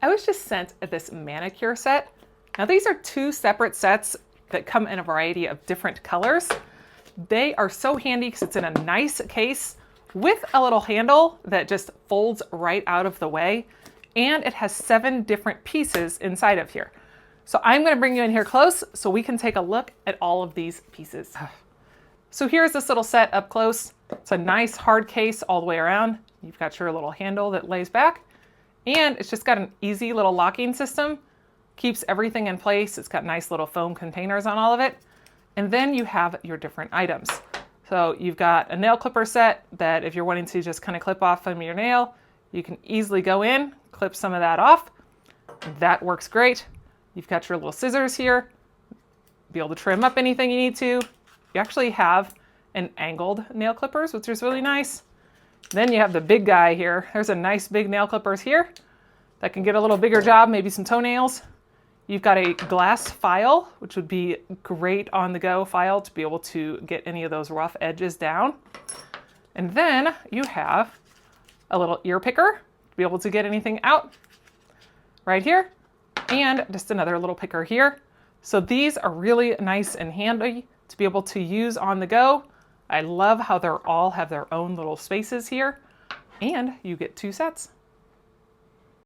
I was just sent this manicure set. Now these are two separate sets that come in a variety of different colors. They are so handy because it's in a nice case with a little handle that just folds right out of the way. And it has 7 different pieces inside of here. So I'm going to bring you in here close so we can take a look at all of these pieces. So here's this little set up close. It's a nice hard case all the way around. You've got your little handle that lays back, and it's just got an easy little locking system. Keeps everything in place. It's got nice little foam containers on all of it. And then you have your different items. So you've got a nail clipper set that if you're wanting to just kind of clip off from your nail, you can easily go in, clip some of that off. That works great. You've got your little scissors here. Be able to trim up anything you need to. You actually have an angled nail clippers, which is really nice. Then you have the big guy here. There's a nice big nail clippers here that can get a little bigger job, maybe some toenails. You've got a glass file, which would be great on the go file to be able to get any of those rough edges down. And then you have a little ear picker to be able to get anything out right here. And just another little picker here. So these are really nice and handy to be able to use on the go. I love how they're all have their own little spaces here. And you get 2 sets.